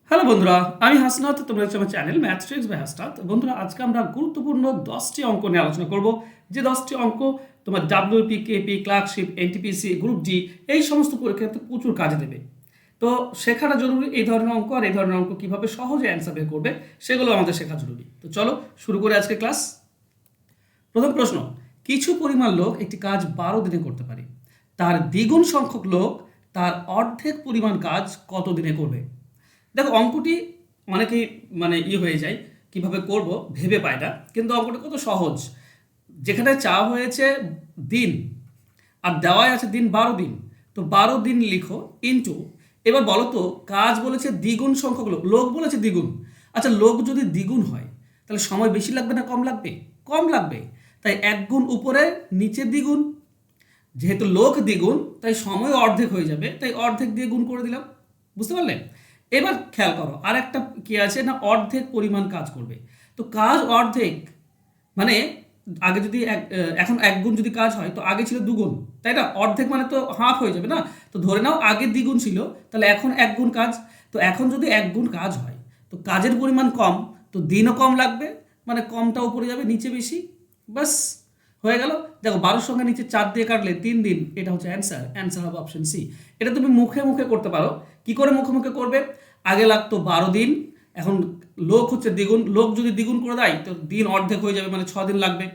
Hello বন্ধুরা, আমি হাসনাত। তোমরা হচ্ছে আমার channel math tricks by Hasnat. বন্ধুরা, আজকে আমরা গুরুত্বপূর্ণ 10টি অঙ্ক নিয়ে আলোচনা করব। যে 10টি অঙ্ক তোমার WP, KP, clerkship, NTPC, group D এই সমস্ত পরীক্ষাতে প্রচুর কাজে দেবে। তো শেখাটা জরুরি। এই ধরনের অঙ্ক আর এই ধরনের অঙ্ক কীভাবে সহজে অ্যান্সার বের করবে সেগুলো আমাদের শেখা জরুরি। তো চলো শুরু করে আজকে ক্লাস। প্রথম প্রশ্ন, কিছু পরিমাণ লোক একটি কাজ 12 দিনে করতে পারে। তার দ্বিগুণ সংখ্যক লোক তার অর্ধেক পরিমাণ কাজ কত দিনে করবে? দেখো, অঙ্কটি অনেকেই হয়ে যায়, কিভাবে করব ভেবে পায় না, কিন্তু অঙ্কটা কত সহজ। যেখানে চাওয়া হয়েছে দিন আর দেওয়াই আছে দিন 12 দিন, তো 12 দিন লিখো ইনটু, এবার বলো তো কাজ বলেছে দ্বিগুণ সংখ্যক লোক, লোক বলেছে দ্বিগুণ। আচ্ছা, লোক যদি দ্বিগুণ হয় তাহলে সময় বেশি লাগবে না কম লাগবে? কম লাগবে। তাই এক গুণ উপরে নিচে দ্বিগুণ, যেহেতু লোক দ্বিগুণ তাই সময় অর্ধেক হয়ে যাবে, তাই অর্ধেক দিয়ে গুণ করে দিলাম। বুঝতে পারলে? এবার খেয়াল করো, আর একটা কি আছে না, অর্ধেক পরিমাণ কাজ করবে। তো কাজ অর্ধেক মানে আগে যদি এখন এক গুণ যদি কাজ হয় তো আগে ছিল দুগুণ, তাই না? অর্ধেক মানে তো হাফ হয়ে যাবে না। তো ধরে নাও আগে দ্বিগুণ ছিল, তাহলে এখন এক গুণ কাজ। তো এখন যদি এক গুণ কাজ হয় তো কাজের পরিমাণ কম, তো দিনও কম লাগবে, মানে কমটা উপরে যাবে নিচে বেশি। বাস হয়ে গেল। দেখো, 12 সঙ্গে নিচে 4 দিয়ে কাটলে 3 দিন, এটা হচ্ছে অ্যান্সার। অ্যান্সার হবে অপশন সি। এটা তুমি মুখে মুখে করতে পারো। কি করে মুখে মুখে করবে? আগে লাগতো 12 দিন, এখন লোক হচ্ছে দ্বিগুণ, লোক যদি দ্বিগুণ করে দেয় তো দিন অর্ধেক হয়ে যাবে, মানে 6 দিন লাগবে।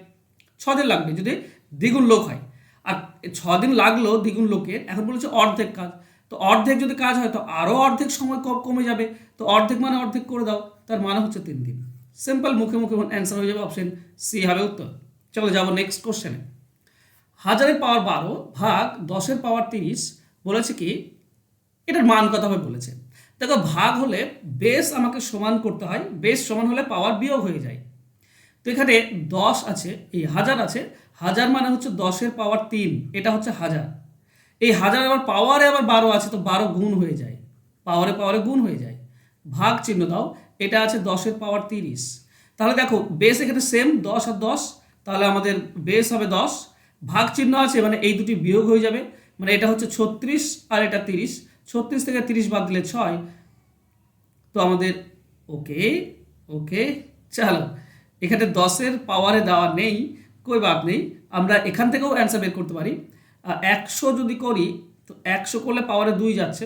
6 দিন লাগবে যদি দ্বিগুণ লোক হয়। আর 6 দিন লাগলো দ্বিগুণ লোকের, এখন বলেছে অর্ধেক কাজ। তো অর্ধেক যদি কাজ হয় তো আরও অর্ধেক সময় কমে যাবে। তো অর্ধেক মানে অর্ধেক করে দাও, তার মানে হচ্ছে 3 দিন। সিম্পল, মুখে মুখে অ্যান্সার হয়ে যাবে, অপশন সি হবে উত্তর। চলো যাবো নেক্সট কোশ্চেনে। 1000-12 ভাগ 10-30 বলেছে কি, এটার মান কত হবে বলেছে। দেখো, ভাগ হলে বেস আমাকে সমান করতে হয়, বেস সমান হলে পাওয়ার বিয়োগ হয়ে যায়। তো এখানে 10 আছে, এই 1000 আছে, 1000 মানে হচ্ছে 10-3, এটা হচ্ছে 1000। এই 1000 আবার পাওয়ারে আবার 12 আছে, তো 12 গুণ হয়ে যায়, পাওয়ারে পাওয়ারে গুণ হয়ে যায়। ভাগ চিহ্ন দাও, এটা আছে 10-30। তাহলে দেখো বেস এখানে সেম 10 আর 10, তাহলে আমাদের বেস হবে 10। ভাগ চিহ্ন আছে মানে এই দুটি বিয়োগ হয়ে যাবে, মানে এটা হচ্ছে 36 আর এটা 30। 36 থেকে 30 বাদ দিলে 6, তো আমাদের ওকে ওকে। চলো, এখানে 10-এর পাওয়ারে দেওয়া নেই, কই বাদ নেই, আমরা এখান থেকেও অ্যান্সার বের করতে পারি। 100 যদি করি তো 100 করলে পাওয়ারে 2 যাচ্ছে,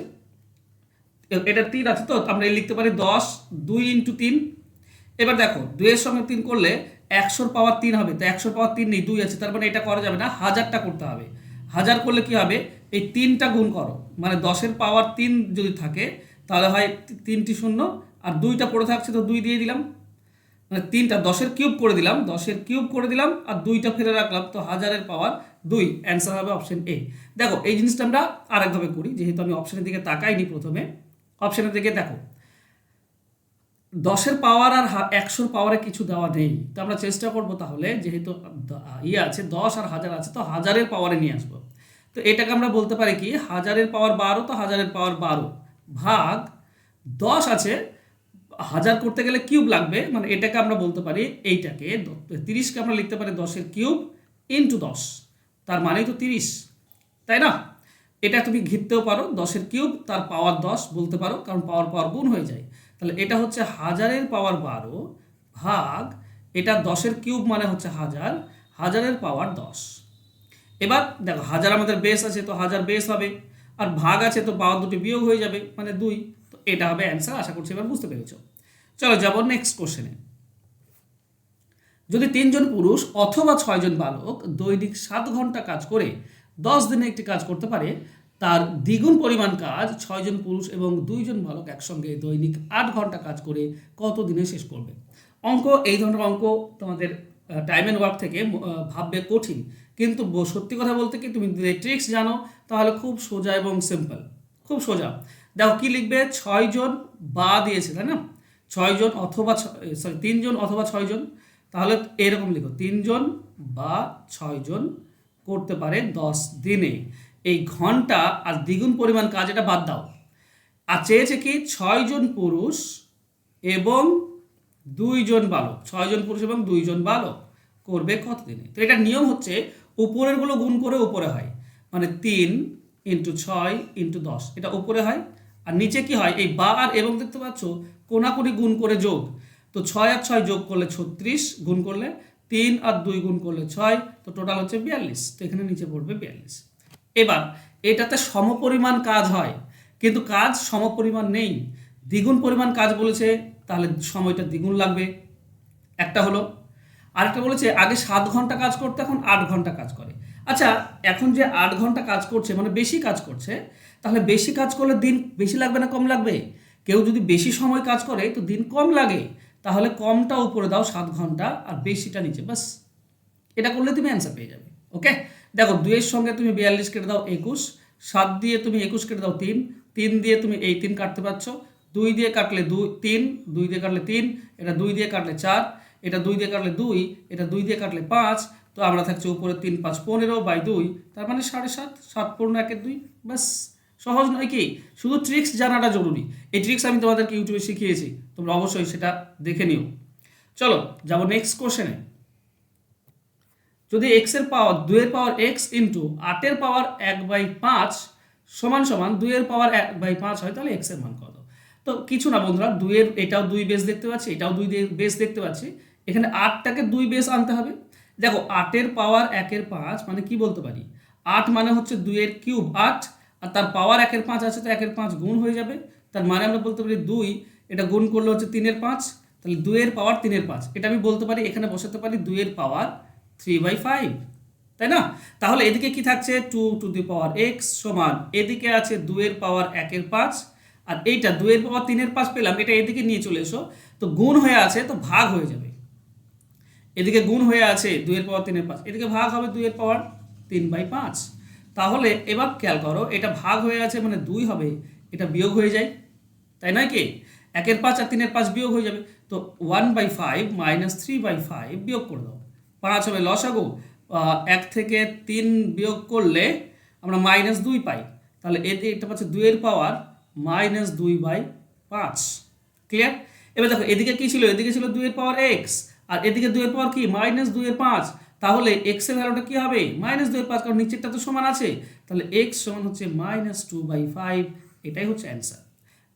এটা 3 আছে, তো আমরা লিখতে পারি 10 2 ইন্টু 3। এবার দেখো 2-এর সঙ্গে 3 করলে 100-র পাওয়ার 3 হবে, তো 100-র পাওয়ার 3 নেই, 2 আছে, তার মানে এটা করা যাবে না, 1000টা করতে হবে। 1000 করলে কি হবে, এই 3টা গুণ করো, মানে 10-এর পাওয়ার 3 যদি থাকে তাহলে হয় 3টি শূন্য, আর 2টা পড়ে থাকছে তো 2 দিয়ে দিলাম, মানে 3টা 10-এর কিউব করে দিলাম, 10-এর কিউব করে দিলাম, আর 2টা ফেলে রাখলাম, তো 1000-এর পাওয়ার 2। অ্যান্সার হবে অপশন এ। দেখো, এই জিনিসটা আমরা আরেকভাবে করি, যেহেতু আমি অপশনের দিকে তাকাইনি প্রথমে। অপশনের দিকে দেখো, 10-এর পাওয়ার আর 100-র পাওয়ারে কিছু দেওয়া নেই, তো আমরা চেষ্টা করব তাহলে, যেহেতু আছে 10 আর 1000 আছে, তো 1000-এর পাওয়ারে নিয়ে আসবো। তো এটাকে আমরা বলতে পারি কি, 1000-এর পাওয়ার 12, তো 1000-এর পাওয়ার 12 ভাগ 10 আছে, 1000 করতে গেলে কিউব লাগবে, মানে এটাকে আমরা বলতে পারি, এইটাকে 30কে আমরা লিখতে পারি 10-এর কিউব ইন্টু 10, তার মানেই তো 30, তাই না? এটা তুমি ঘিরতেও পারো, 10-এর কিউব তার পাওয়ার 10 বলতে পারো, কারণ পাওয়ার পাওয়ার গুণ হয়ে যায়। তাহলে এটা হচ্ছে 1000-এর পাওয়ার 12 ভাগ, এটা 10-এর কিউব মানে হচ্ছে 1000, 1000-এর পাওয়ার 10। এবার দেখো, 1000 আমাদের বেস আছে, তো 1000 বেস হবে, আর ভাগ আছে তো পাওয়ার দুটি বিয়োগ হয়ে যাবে, মানে 2। তো এটা হবে অ্যান্সার। আশা করছি এবার বুঝতে পেরেছো। চলো যাব নেক্সট কোশ্চেনে। যদি 3জন পুরুষ অথবা 6জন বালক দৈনিক 7 ঘন্টা কাজ করে 10 দিনে একটি কাজ করতে পারে, তার দ্বিগুণ পরিমাণ কাজ 6জন পুরুষ এবং 2জন বালক একসঙ্গে দৈনিক 8 ঘন্টা কাজ করে কত দিনে শেষ করবে? অঙ্ক, এই ধরনের অঙ্ক তোমাদের টাইম অ্যান্ড ওয়ার্ক থেকে ভাববে কঠিন, কিন্তু সত্যি কথা বলতে কি, তুমি যদি ট্রিক্স জানো তাহলে খুব সোজা এবং সিম্পল, খুব সোজা। দেখো কি লিখবে, 6জন বা দিয়েছে, তাই না? 6জন অথবা 3জন অথবা 6জন, তাহলে এরকম লিখো, 3জন বা 6জন করতে পারে 10 দিনে। এই ঘন্টা আর দ্বিগুণ পরিমাণ কাজ এটা বাদ দাও, আর চেয়েছে কি 6জন পুরুষ এবং 2জন বালক, 6জন পুরুষ এবং 2জন বালক করবে কত দিনে। তো এটা নিয়ম হচ্ছে উপরেরগুলো গুণ করে উপরে হয়, মানে 3 × 6 × 10, এটা উপরে হয়, আর নিচে কি হয়, এই বা আর এবং দেখতে পাচ্ছ কোনাকুনি গুণ করে যোগ। তো 6 আর 6 যোগ করলে 36, গুণ করলে 3 আর 2 গুণ করলে 6, তো টোটাল হচ্ছে 42। তো এখানে নিচে পড়বে 42। এবার এটাতে সমপরিমাণ কাজ হয়, কিন্তু কাজ সমপরিমাণ নেই, দ্বিগুণ পরিমাণ কাজ বলেছে, তাহলে সময়টা দ্বিগুণ লাগবে। একটা হলো। আরেকটা বলেছে আগে 7 ঘন্টা কাজ করতে, এখন 8 ঘন্টা কাজ করে। আচ্ছা, এখন যে 8 ঘন্টা কাজ করছে মানে বেশি কাজ করছে, তাহলে বেশি কাজ করলে দিন বেশি লাগবে না কম লাগবে? কেউ যদি বেশি সময় কাজ করে তো দিন কম লাগে, তাহলে কমটা উপরে দাও 7 ঘন্টা আর বেশিটা নিচে, বাস। এটা করলে তুমি অ্যান্সার পেয়ে যাবে। ওকে, দেখো 2 এর সঙ্গে তুমি 42 কেটে দাও 21, 7 দিয়ে তুমি 21 কেটে দাও 3, 3 দিয়ে তুমি এই 3 কাটতে পারছো, 2 দিয়ে কাটলে 2 3, 2 দিয়ে কাটলে 3, এটা 2 দিয়ে কাটলে 4, এটা 2 দিয়ে কাটলে 2, এটা 2 দিয়ে কাটলে 5, তো আমরা থাকছি উপরে 3 5 15/2, তার মানে 7.5, 7 পূর্ণ 1 2, বাস। সহজ নয় কি? শুধু ট্রিক্স জানাটা জরুরি। এই ট্রিক্স আমি তোমাদেরকে ইউটিউবে শিখিয়েছি, তোমরা অবশ্যই সেটা দেখে নিও। চলো যাবো নেক্সট কোশ্চেনে। যদি x এর পাওয়ার 2 এর পাওয়ার x ইন্টু 8 এর পাওয়ার 1/5 সমান সমান 2 এর পাওয়ার 1/5 হয়, তাহলে x এর মান কত? তো কিছু না বন্ধুরা, 2 এর এটাও 2 বেস দেখতে পাচ্ছি, এটাও 2 বেস দেখতে পাচ্ছি, এখানে 8টাকে 2 বেস আনতে হবে। দেখো 8 এর পাওয়ার 1 এর 5 মানে কি বলতে পারি, 8 মানে হচ্ছে 2 এর কিউব 8, আর তার পাওয়ার 1 এর 5 আছে, তো 1 এর 5 গুণ হয়ে যাবে, তার মানে আমরা বলতে পারি 2, এটা গুণ করলে হচ্ছে 3 এর 5, তাহলে 2 এর পাওয়ার 3 এর 5, এটা আমি বলতে পারি, এখানে বসাতে পারি 2 এর পাওয়ার 3/5, তাই না? তাহলে এদিকে কি থাকছে, 2 টু দি পাওয়ার x সমান, এদিকে আছে 2 এর পাওয়ার 1 এর 5, আর এইটা 2 এর পাওয়ার 3 এর 5 পেলাম, এটা এদিকে নিয়ে চলে এসো, তো গুণ হয়ে আছে তো ভাগ হয়ে যাবে। এদিকে গুণ হয়ে আছে 2 এর পাওয়ার 3 এর 5, এদিকে ভাগ হবে 2 এর পাওয়ার 3/5। তাহলে এবার খেয়াল করো, এটা ভাগ হয়ে আছে মানে 2 হবে, এটা বিয়োগ হয়ে যায়, তাই নয় কি? 1 এর 5 আর 3 এর 5 বিয়োগ হয়ে যাবে, তো 1/5 মাইনাস 3/5 বিয়োগ করে দাও, 5 হবে লসাগু, 1 থেকে 3 বিয়োগ করলে আমরা -2 পাই, তাহলে এটা পাচ্ছে 2 এর পাওয়ার -2/5। ক্লিয়ার? এবার দেখো এদিকে কি ছিল, এদিকে ছিল 2 এর পাওয়ার x, আর এদিকে 2 এর পাওয়ার কি -2 এর 5, তাহলে x এর ভ্যালুটা কি হবে, -2 এর 5, কারণ নিচেরটা তো সমান আছে, তাহলে x সমান হচ্ছে -2/5। এটাই হচ্ছে অ্যান্সার।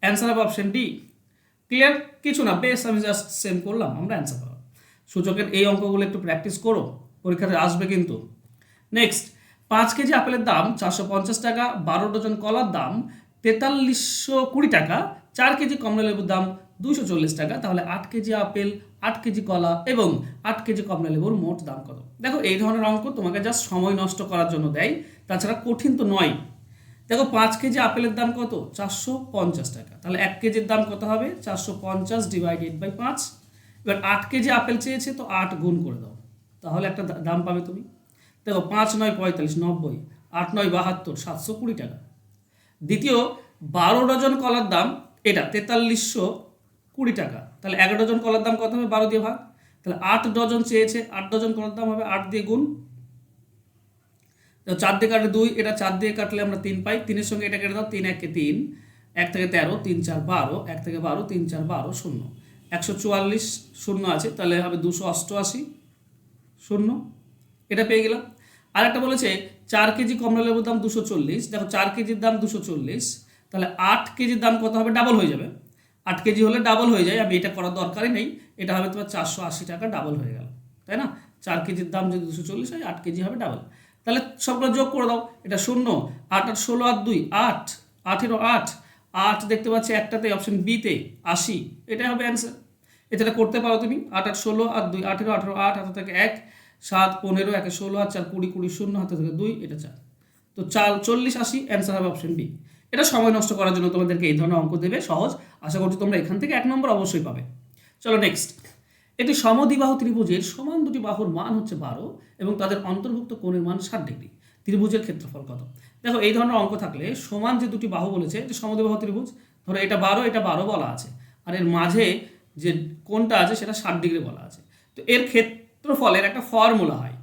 অ্যান্সার হবে অপশন ডি। ক্লিয়ার? কিছু না, বেশ আমি জাস্ট সেম করলাম, আমরা অ্যান্সার পাবো। সূচকের এই অঙ্কগুলো একটু প্র্যাকটিস করো, পরীক্ষাতে আসবে কিন্তু। নেক্সট, 5 কেজি আপেলের দাম 450 টাকা, 12 ডজন কলার দাম 4320 টাকা, 4 কেজি কমলা লেবুর দাম 240 টাকা, তাহলে 8 কেজি আপেল, 8 কেজি কলা এবং 8 কেজি কমলা লেবুর মোট দাম কত? দেখো এই ধরনের অঙ্ক তোমাকে জাস্ট সময় নষ্ট করার জন্য দেয়, তাছাড়া কঠিন তো নয়। দেখো 5 কেজি আপেলের দাম কত, 450 টাকা, তাহলে 1 কেজির দাম কত হবে, 450 ডিভাইডেড বাই 5। এবার 8 কেজি আপেল চেয়েছে, তো 8 গুণ করে দাও, তাহলে একটা দাম পাবে তুমি। দেখো 5 9 45 90, 8 9 72, 720 টাকা। দ্বিতীয়, 12 ডজন কলার দাম এটা 4320 টাকা, তাহলে 11 ডজন কলার দাম কত হবে, 12 দিয়ে ভাগ, তাহলে 8 ডজন চেয়েছে, 8 ডজন কলার দাম হবে 8 দিয়ে গুণ, 4 দিয়ে কাটলে 2, এটা 4 দিয়ে কাটলে আমরা 3 পাই, 3 এর সঙ্গে এটা কেটে দাও, 3 1 3, 1 থেকে 13, 3 4 12, 1 থেকে 12, 3 4 12, 0, 144 শূন্য আছে, তাহলে হবে 288 শূন্য, এটা পেয়ে গেলাম। আর একটা বলেছে 4 কেজি কমলা লেবুর দাম 240, দেখো 4 কেজির দাম 240, তাহলে 8 কেজির দাম কত হবে, ডাবল হয়ে যাবে, 8 কেজি হলে ডাবল হয়ে যায়, আমি এটা করার দরকারই নেই, এটা হবে তোমার 480 টাকা, ডাবল হয়ে গেল, তাই না? 4 কেজির দাম যদি 240 হয়, 8 কেজি হবে ডাবল, তাহলে সবগুলো যোগ করে দাও, এটা 0, 8 8 16 আর 2 8, 8 8, 8 দেখতে পাচ্ছি একটাতে অপশন বিতে 80, এটাই হবে অ্যান্সার। এটা করতে পারো তুমি, 8 8 16 আর 2 18 18, 8 হাতে থেকে 1, 7 15, 1 16 আর 4 20 20, 0 হাতে থেকে 2, এটা 4, তো 40 80, অ্যান্সার হবে অপশন বি। এটা সময় নষ্ট করার জন্য তোমাদেরকে এই ধরনের অঙ্ক দেবে, সহজ। আশা করছি তোমরা এখান থেকে 1 নম্বর অবশ্যই পাবে। চলো নেক্সট, একটি সমদ্বিবাহু ত্রিভুজের সমান দুটি বাহুর মান হচ্ছে 12 এবং তাদের অন্তর্ভুক্ত কোণের মান 60 ডিগ্রি, ত্রিভুজের ক্ষেত্রফল কত? দেখো এই ধরনের অঙ্ক থাকলে সমান যে দুটি বাহু বলেছে, যে সমদ্বিবাহু ত্রিভুজ, ধরো এটা 12, এটা 12 বলা আছে, আর এর মাঝে যে কোণটা আছে সেটা 60 ডিগ্রি বলা আছে, তো এর ক্ষেত্রফলের একটা ফর্মুলা হয়,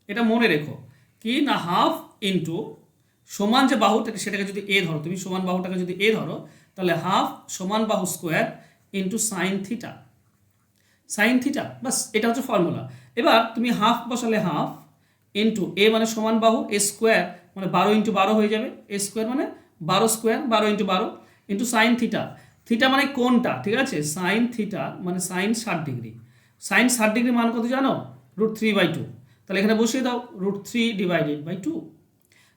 এটা মনে রেখো, কি না, হাফ ইন্টু সমান যে বাহুটাকে সেটাকে যদি এ ধরো, তুমি সমান বাহুটাকে যদি এ ধরো, তাহলে হাফ সমান বাহু square into sine theta, sine theta, বাস, এটা হচ্ছে ফর্মুলা। এবার তুমি হাফ বসালে হাফ ইন্টু এ মানে সমান বাহু, এ স্কোয়ার মানে 12 ইন্টু 12 হয়ে যাবে, এ স্কোয়ার মানে 12 square, 12 into 12, into sine theta, theta মানে কোনটা, ঠিক আছে, সাইন থিটা মানে সাইন 60 ডিগ্রি, সাইন 60 ডিগ্রি মান কত জানো, √3/2, তাহলে এখানে বসিয়ে দাও √3/2।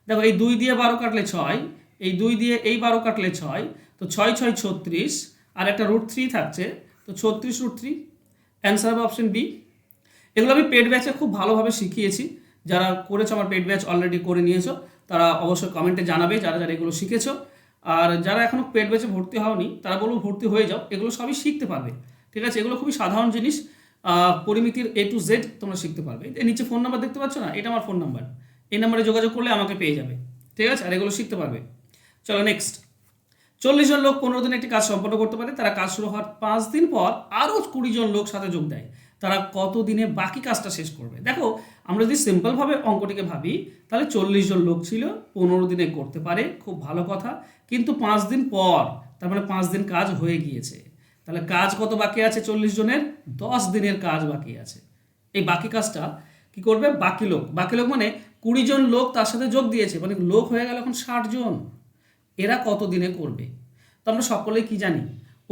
দেখো এই 2 দিয়ে 12 কাটলে 6, এই 2 দিয়ে এই 12 কাটলে 6, তো 6 6 36, আর একটা √3 থাকছে, তো 36√3, অ্যান্সার হবে অপশন বি। এগুলো আমি পেড ব্যাচে খুব ভালোভাবে শিখিয়েছি, যারা করেছো আমার পেড ব্যাচ অলরেডি করে নিয়েছো তারা অবশ্যই কমেন্টে জানাবে যারা যারা এগুলো শিখেছো, আর যারা এখনও পেড ব্যাচে ভর্তি হওনি তারা বলবো ভর্তি হয়ে যাও, এগুলো সবই শিখতে পারবে, ঠিক আছে, এগুলো খুবই সাধারণ জিনিস, পরিমিতির A to Z তোমরা শিখতে পারবে। এই নিচে ফোন নাম্বার দেখতে পাচ্ছ না, এটা আমার ফোন নাম্বার, এই নাম্বারে যোগাযোগ করলে আমাকে পেয়ে যাবে, ঠিক আছে, আর এগুলো শিখতে পারবে। চলো নেক্সট, 40 জন লোক 15 দিনে একটি কাজ সম্পন্ন করতে পারে, তারা কাজ শুরু হওয়ার 5 দিন পর আরও 20 জন লোক সাথে যোগ দেয়, তারা কত দিনে বাকি কাজটা শেষ করবে। দেখো আমরা যদি সিম্পলভাবে অঙ্কটিকে ভাবি তাহলে 40 জন লোক ছিল, 15 দিনে করতে পারে, খুব ভালো কথা, কিন্তু 5 দিন পর, তার মানে 5 দিন কাজ হয়ে গিয়েছে, তাহলে কাজ কত বাকি আছে 40 জনের, 10 দিনের কাজ বাকি আছে। এই বাকি কাজটা কি করবে, বাকি লোক, বাকি লোক মানে 20 জন লোক তার সাথে যোগ দিয়েছে, মানে লোক হয়ে গেল এখন 60 জন, এরা কত দিনে করবে। তো আমরা সকলেই কি জানি,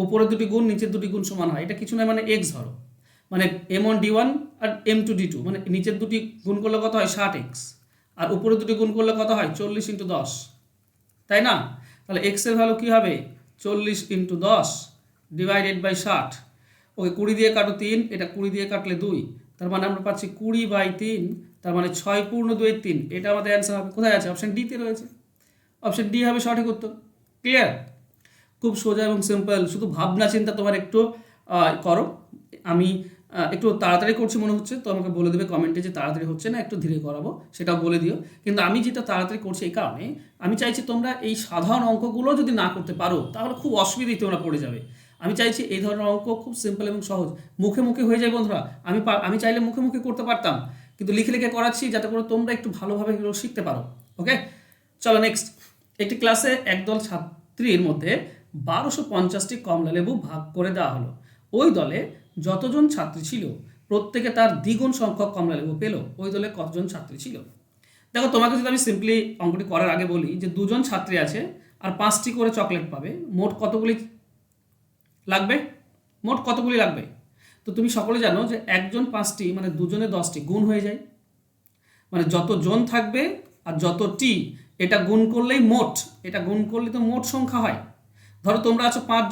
উপরে দুটি গুণ নিচের দুটি গুণ সমান হয়, এটা কিছু নয়, মানে এক্স ধরো, মানে M1D1 আর M2D2, মানে নিচের দুটি গুণ করলে কত হয় 60x, আর উপরে দুটি গুণ করলে কত হয় 40 × 10, তাই না, তাহলে x এর ভ্যালু কী হবে 40 × 10 /60, ওকে 20 দিয়ে কাটো 3, এটা 20 দিয়ে কাটলে 2, তার মানে আমরা পাচ্ছি 20/3, তার মানে 6 পূর্ণ 2 3, এটা আমাদের অ্যান্সার হবে, কোথায় আছে, অপশন ডিতে রয়েছে, অপশন ডি হবে সঠিক উত্তর। ক্লিয়ার, খুব সোজা এবং সিম্পল, শুধু ভাবনা চিন্তা তোমার একটু করো, আমি একটু তাড়াতাড়ি করছি মনে হচ্ছে, তো আমাকে বলে দেবে কমেন্টে যে তাড়াতাড়ি হচ্ছে না, একটু ধীরে করাবো, সেটাও বলে দিও, কিন্তু আমি যেটা তাড়াতাড়ি করছি এই কারণে আমি চাইছি তোমরা এই সাধারণ অঙ্কগুলো যদি না করতে পারো তাহলে খুব অসুবিধায় তোমরা পড়ে যাবে। আমি চাইছি এই ধরনের অঙ্ক খুব সিম্পল এবং সহজ, মুখে মুখে হয়ে যায় বন্ধুরা, আমি চাইলে মুখে মুখে করতে পারতাম, কিন্তু লিখে লিখে করাচ্ছি যাতে করে তোমরা একটু ভালোভাবে এগুলো শিখতে পারো। ওকে, চলো নেক্সট, একটি ক্লাসে একদল ছাত্রীর মধ্যে 1250টি কমলা লেবু ভাগ করে দেওয়া হলো, ওই দলে যতজন ছাত্রী ছিল প্রত্যেকে তার দ্বিগুণ সংখ্যক কমলা লেবু পেল, ওই দলে কতজন ছাত্রী ছিল। দেখো তোমাকে যদি আমি সিম্পলি অঙ্কটি করার আগে বলি যে 2 জন ছাত্রী আছে আর 5টি করে চকলেট পাবে, মোট কতগুলি লাগবে, মোট কতগুলি লাগবে। তো তুমি সকলে জানো যে একজন 5টি মানে 2 জনে 10টি গুণ হয়ে যায়, মানে যত জন থাকবে আর যতটি এটা গুণ করলেই মোট, এটা গুণ করলে তো মোট সংখ্যা হয়। ধরো তোমরা আছো 5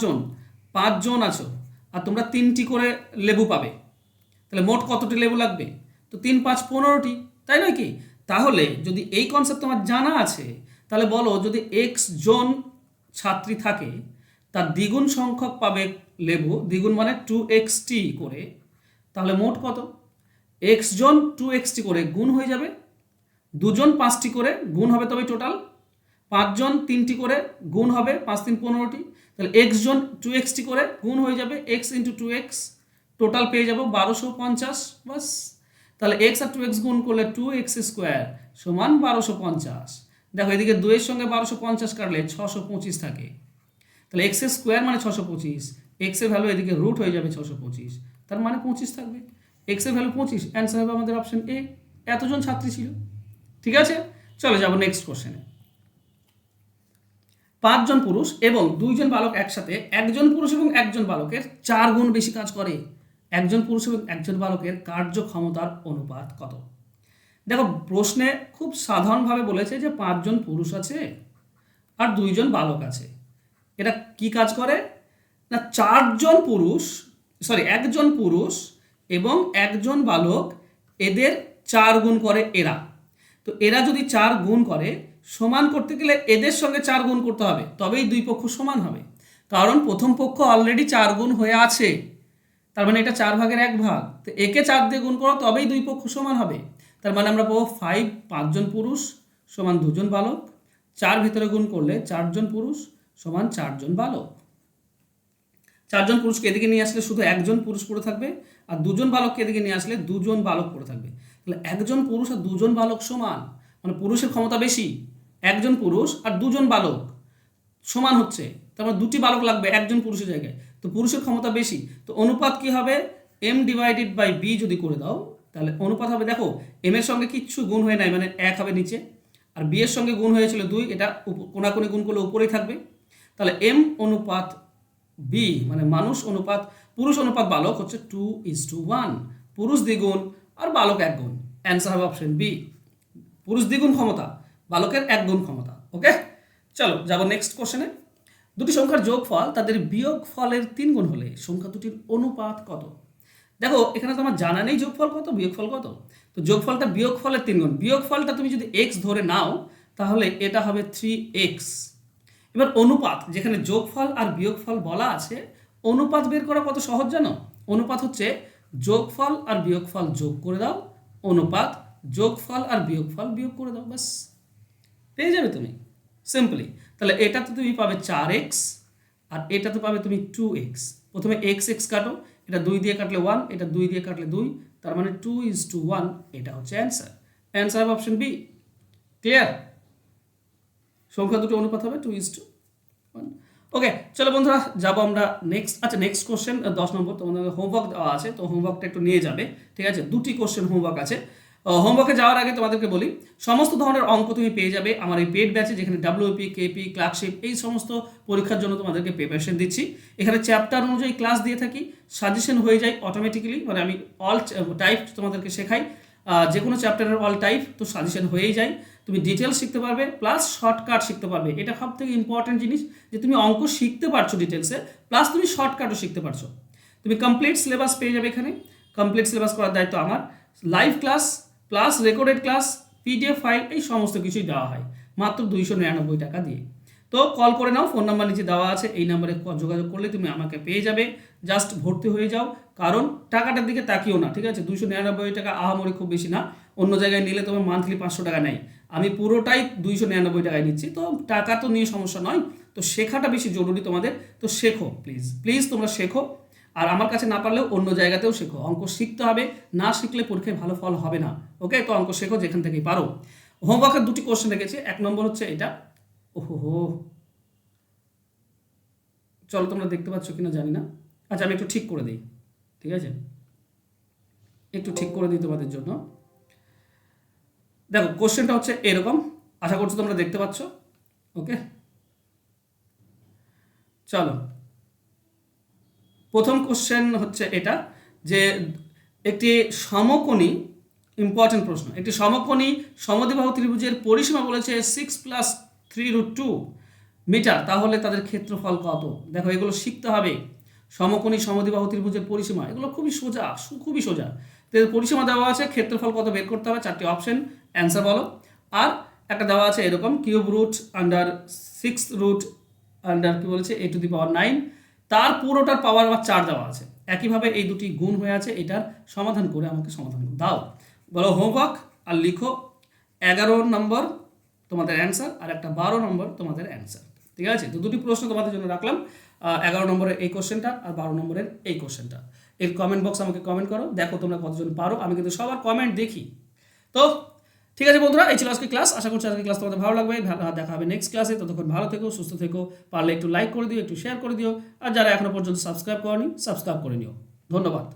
জন আছো আর তোমরা 3টি করে লেবু পাবে, তাহলে মোট কতটি লেবু লাগবে, তো 3 5 15টি, তাই নয় কি। তাহলে যদি এই কনসেপ্ট তোমার জানা আছে তাহলে বলো যদি এক্স জন ছাত্রী থাকে তার দ্বিগুণ সংখ্যক পাবে লেবু, দ্বিগুণ মানে 2xt করে, তাহলে মোট কত, এক্স জন 2xt করে গুণ হয়ে যাবে, 2 জন 5টি করে গুণ হবে, তবে টোটাল 5 জন 3টি করে গুণ হবে, 5 3 15টি, তাহলে এক্স জন 2xt করে গুণ হয়ে যাবে, x × 2x, টোটাল পেয়ে যাব 1250, বাস। তাহলে x আর 2x গুণ করলে 2x² সমান 1250। দেখো এদিকে 2 এর সঙ্গে 1250 কাটলে 625 থাকে, তাহলে x² মানে 625, x এর ভ্যালু এদিকে রুট হয়ে যাবে 625, তার মানে 25 থাকবে, x এর ভ্যালু 25, অ্যান্সার হবে আমাদের অপশন এ, এতজন ছাত্রী ছিল। ঠিক আছে, চলে যাব নেক্সট কোশ্চেনে। 5 জন পুরুষ এবং 2 জন বালক একসাথে একজন পুরুষ এবং একজন বালকের 4 গুণ বেশি কাজ করে, একজন পুরুষ এবং একজন বালকের কার্যক্ষমতার অনুপাত কত। দেখো প্রশ্নে খুব সাধারণভাবে বলেছে যে 5 জন পুরুষ আছে আর 2 জন বালক আছে, এটা কি কাজ করে না, 1জন পুরুষ এবং একজন বালক, এদের 4 গুণ করে এরা, তো এরা যদি 4 গুণ করে সমান করতে গেলে এদের সঙ্গে 4 গুণ করতে হবে, তবেই দুই পক্ষ সমান হবে, কারণ প্রথম পক্ষ অলরেডি 4 গুণ হয়ে আছে, তার মানে এটা 4 ভাগের 1 ভাগ, তো একে 4 দিয়ে গুণ করো তবেই দুই পক্ষ সমান হবে, তার মানে আমরা পাবো 5 জন পুরুষ সমান 2 জন বালক, 4 ভিতরে গুণ করলে 4 জন পুরুষ সমান 4 জন বালক, 4 জন পুরুষকে এদিকে নিয়ে আসলে শুধু একজন পুরুষ পড়ে থাকবে, আর 2 জন বালককে এদিকে নিয়ে আসলে 2 জন বালক পড়ে থাকবে, তাহলে একজন পুরুষ আর 2 জন বালক সমান, মানে পুরুষের ক্ষমতা বেশি, একজন পুরুষ আর 2 জন বালক সমান হচ্ছে, তার মানে 2টি বালক লাগবে একজন পুরুষের জায়গায়, তো পুরুষের ক্ষমতা বেশি, তো অনুপাত কি হবে m/b যদি করে দাও তাহলে অনুপাত হবে, দেখো m এর সঙ্গে কিচ্ছু গুণ হয়ে নাই মানে 1 হবে নিচে, আর b এর সঙ্গে গুণ হয়েছিল 2, এটা কোনাকুনি গুণ করলে উপরেই থাকবে, তাহলে এম অনুপাত বি মানে মানুষ অনুপাত পুরুষ অনুপাত বালক হচ্ছে 2:1, পুরুষ দ্বিগুণ আর বালক 1 গুণ। অ্যান্সার হবে অপশন বি, পুরুষ দ্বিগুণ ক্ষমতা বালকের 1 গুণ ক্ষমতা। ওকে, চলো যাবো নেক্সট কোশ্চেনে। দুটি সংখ্যার যোগফল তাদের বিয়োগফলের 3 গুণ হলে সংখ্যা দুটির অনুপাত কত? দেখো এখানে তোমার জানা নেই যোগফল কত বিয়োগফল কত, তো যোগফলটা বিয়োগফলের 3 গুণ, বিয়োগফলটা তুমি যদি x ধরে নাও তাহলে এটা হবে 3x। এবার অনুপাত, যেখানে যোগফল আর বিয়োগফল বলা আছে, অনুপাত বের করা কত সহজ জানো? অনুপাত হচ্ছে যোগফল আর বিয়োগফল যোগ করে দাও, অনুপাত যোগফল আর বিয়োগফল বিয়োগ করে দাও, ব্যাস পেয়ে যাবে তুমি সিম্পলি। তাহলে এটাতে তুমি পাবে 4x আর এটাতে পাবে তুমি 2x। প্রথমে x কাটো, এটা 2 দিয়ে কাটলে 1, এটা 2 দিয়ে কাটলে 2, তার মানে 2:1, এটা হচ্ছে অ্যান্সার। অ্যান্সার হবে অপশন বি। ক্লিয়ার? সংখ্যা দুটো অনুপাত হবে 2:1। ওকে, চলো বন্ধুরা যাবো আমরা নেক্সট। আচ্ছা নেক্সট কোশ্চেন 10 নম্বর, তোমাদের হোমওয়ার্ক দেওয়া আছে, তো হোমওয়ার্কটা একটু নিয়ে যাবে, ঠিক আছে? 2টি কোশ্চেন হোমওয়ার্ক আছে। হোমওয়ার্কে যাওয়ার আগে তোমাদেরকে বলি, সমস্ত ধরনের অঙ্ক তুমি পেয়ে যাবে আমার এই পেড ব্যাচে, যেখানে WP, KP, ক্লার্কশিপ এই সমস্ত পরীক্ষার জন্য তোমাদেরকে প্রিপারেশন দিচ্ছি। এখানে চ্যাপ্টার অনুযায়ী ক্লাস দিয়ে থাকি, সাজেশন হয়ে যায় অটোমেটিক্যালি, মানে আমি অল টাইপ তোমাদেরকে শেখাই, যে কোনো চ্যাপ্টারের অল টাইপ, তো সাজেশন হয়েই যায়। তুমি ডিটেলস শিখতে পারবে প্লাস শর্টকাট শিখতে পারবে। এটা সব থেকে ইম্পর্টেন্ট জিনিস, যে তুমি অঙ্ক শিখতে পারছো ডিটেলসে, প্লাস তুমি শর্টকাটও শিখতে পারছো। তুমি কমপ্লিট সিলেবাস পেয়ে যাবে এখানে, কমপ্লিট সিলেবাস করার দায়িত্ব আমার। Live class plus recorded class, PDF file, এই সমস্ত কিছুই দেওয়া হয় মাত্র 299 টাকা দিয়ে। তো কল করে নাও, ফোন নাম্বার নিচে দেওয়া আছে, এই নাম্বারে যোগাযোগ করলে তুমি আমাকে পেয়ে যাবে। জাস্ট ভর্তি হয়ে যাও, কারণ টাকাটার দিকে তাকিও না, ঠিক আছে? 299 টাকা আহামরি খুব বেশি না, অন্য জায়গায় নিলে তোমার মান্থলি 500 টাকা নেয়, আমি পুরোটাই 299 টাকায় নিচ্ছি। তো টাকা তো নিয়ে সমস্যা নয়, তো শেখাটা বেশি জরুরি তোমাদের, তো শেখো প্লিজ প্লিজ, তোমরা শেখো। আর আমার কাছে না পারলেও অন্য জায়গাতেও শেখো, অঙ্ক শিখতে হবে, না শিখলে পরীক্ষায় ভালো ফল হবে না। ওকে, তো অঙ্ক শেখো যেখান থেকেই পারো। হোমওয়ার্কের 2টি কোশ্চেন রেখেছি, 1 নম্বর হচ্ছে এটা, ওহো চলো তোমরা দেখতে পাচ্ছ কিনা জানি না। আচ্ছা আমি একটু ঠিক করে দিই, ঠিক আছে? একটু ঠিক করে দিই তোমাদের জন্য। দেখো কোশ্চেনটা হচ্ছে এরকম, আশা করছি তোমরা দেখতে পাচ্ছ। ওকে, চলো প্রথম কোশ্চেন হচ্ছে এটা, যে একটি সমকোণী, ইম্পর্টেন্ট প্রশ্ন, একটি সমকোণী সমদ্বিবাহু ত্রিভুজের পরিসীমা বলেছে 6 + 3√2 মিটার, তাহলে তাদের ক্ষেত্রফল কত? দেখো এগুলো শিখতে হবে। সমকোণী সমদ্বিবাহু ত্রিভুজের পরিসীমা, এগুলো খুবই সোজা, খুবই সোজা। পরিসীমা দেওয়া আছে, ক্ষেত্রফল কত বের করতে হবে, 4টি অপশন, অ্যান্সার বলো। আর একটা দেওয়া আছে এরকম, √6 কি বলেছে a⁹9, তার পুরোটার পাওয়ার আবার 4 দেওয়া আছে। একইভাবে এই দুটি গুণ হয়ে আছে, এটার সমাধান করে আমাকে সমাধান দাও। বলো হোমওয়ার্ক, আর লিখো 11 নম্বর তোমাদের অ্যান্সার, আর একটা 12 নম্বর তোমাদের অ্যান্সার, ঠিক আছে? তো 2টি প্রশ্ন তোমাদের জন্য রাখলাম, 11 নম্বরের এই কোশ্চেনটা আর 12 নম্বরের এই কোশ্চেনটা। এর কমেন্ট বক্স আমাকে কমেন্ট করো, দেখো তোমরা কতজন পারো, আমি কিন্তু সবার কমেন্ট দেখি। তো ঠিক আছে বন্ধুরা, এই ছিল আজকে ক্লাস। আশা করছি আজকে ক্লাস তোমাদের ভালো লাগবে। দেখা হবে নেক্সট ক্লাসে, ততক্ষণ ভালো থেকো, সুস্থ থেকো, পারলে একটু লাইক করে দিও, একটু শেয়ার করে দিও, আর যারা এখনো পর্যন্ত সাবস্ক্রাইব করনি সাবস্ক্রাইব করে নিও। ধন্যবাদ।